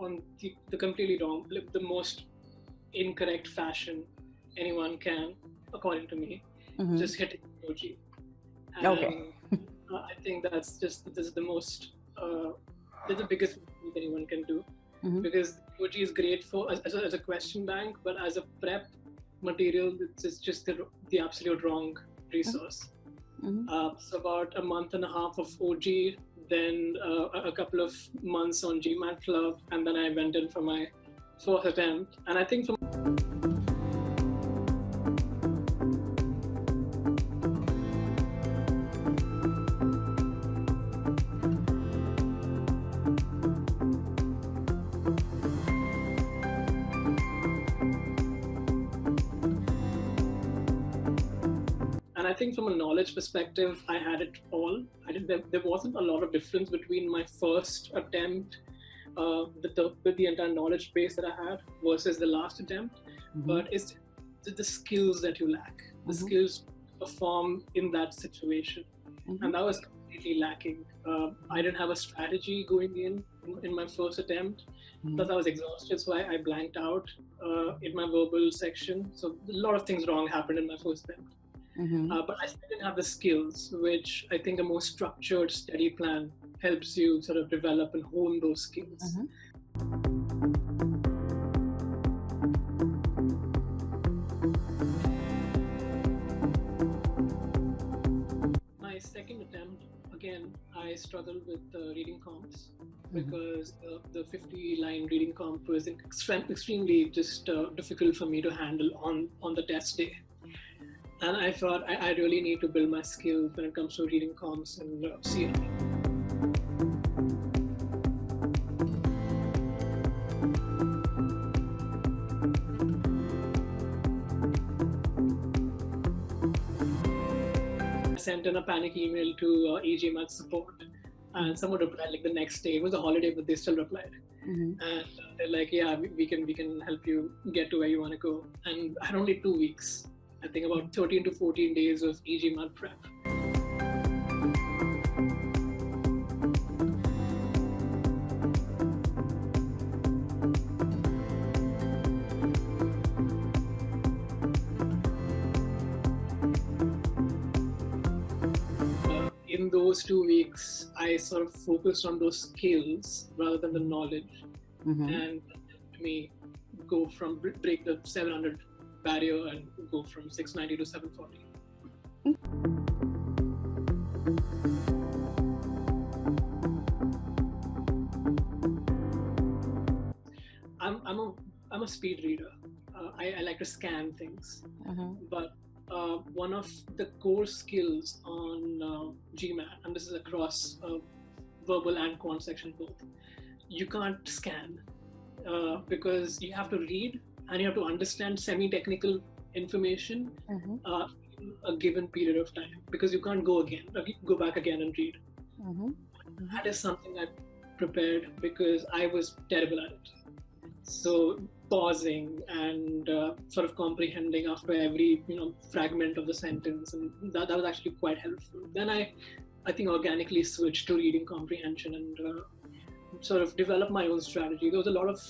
on the completely wrong, the most incorrect fashion anyone can, according to me, just hitting emoji. And Okay. I think this is the most, that's the biggest mistake anyone can do, because emoji is great for as a question bank, but as a prep material, it's just the absolute wrong resource. So about a month and a half of OG, then a couple of months on GMAT Club, and then I went in for my fourth attempt. And I think from a knowledge perspective, I had it all. There wasn't a lot of difference between my first attempt with the entire knowledge base that I had versus the last attempt. But it's the skills that you lack, the skills to perform in that situation. And that was completely lacking. I didn't have a strategy going in my first attempt. Plus I was exhausted, so I blanked out in my verbal section. So a lot of things wrong happened in my first attempt. But I still didn't have the skills, which I think a more structured, steady plan helps you sort of develop and hone those skills. My second attempt, again, I struggled with reading comps because the 50-line reading comp was extremely just difficult for me to handle on the test day. And I thought I really need to build my skills when it comes to reading comps and CRE. I sent in a panic email to e-GMAT support, and someone replied like the next day. It was a holiday, but they still replied. And they're like, yeah, we can help you get to where you want to go. And I had only 2 weeks. I think about 13 to 14 days of e-GMAT prep. In those 2 weeks, I sort of focused on those skills rather than the knowledge, and helped me go from break the 700 barrier and go from 690 to 740. I'm a speed reader. I like to scan things, but one of the core skills on GMAT, and this is across verbal and quant section both, you can't scan because you have to read and you have to understand semi-technical information in a given period of time, because you can't go back again and read. That is something I prepared because I was terrible at it. So pausing and sort of comprehending after every fragment of the sentence, and that was actually quite helpful. Then I think organically switched to reading comprehension and sort of develop my own strategy. There was a lot of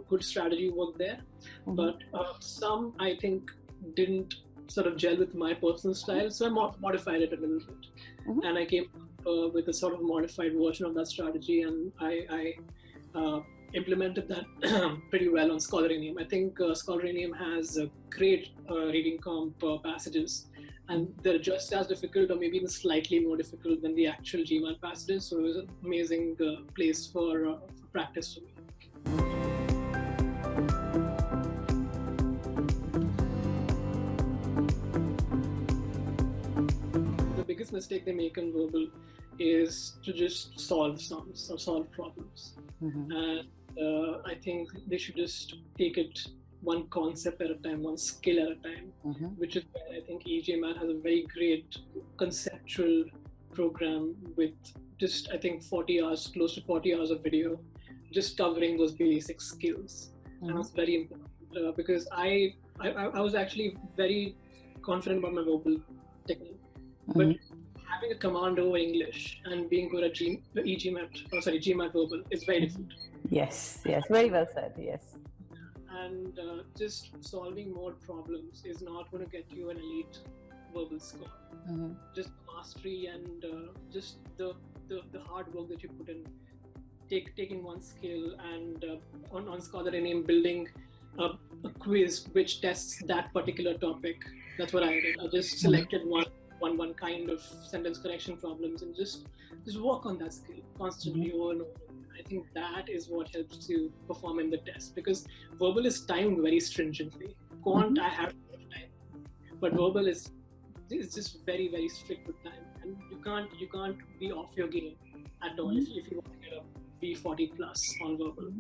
good strategy work there, but some I think didn't sort of gel with my personal style, so I modified it a little bit. And I came up with a sort of modified version of that strategy, and I implemented that pretty well on Scholarinium. I think Scholarinium has great reading comp passages, and they're just as difficult or maybe even slightly more difficult than the actual GMAT passages. So it was an amazing place for practice for me. The biggest mistake they make in verbal is to just solve sums or solve problems. And I think they should just take it one concept at a time, one skill at a time, which is where I think e-GMAT has a very great conceptual program with just, I think, 40 hours, close to 40 hours of video, just covering those basic skills. And that's very important because I was actually very confident about my verbal technique. But having a command over English and being good at GMAT verbal is very different. Yes, very well said. Yes. And just solving more problems is not going to get you an elite verbal score. Just mastery and just the hard work that you put in, taking one skill and on Scholar name building a quiz which tests that particular topic. That's what I did. I just selected one kind of sentence correction problems and just work on that skill constantly over and over. I think that is what helps you perform in the test, because verbal is timed very stringently. Quant, I have time, but verbal is just very, very strict with time, and you can't be off your game at all if you want to get a V40 plus on verbal.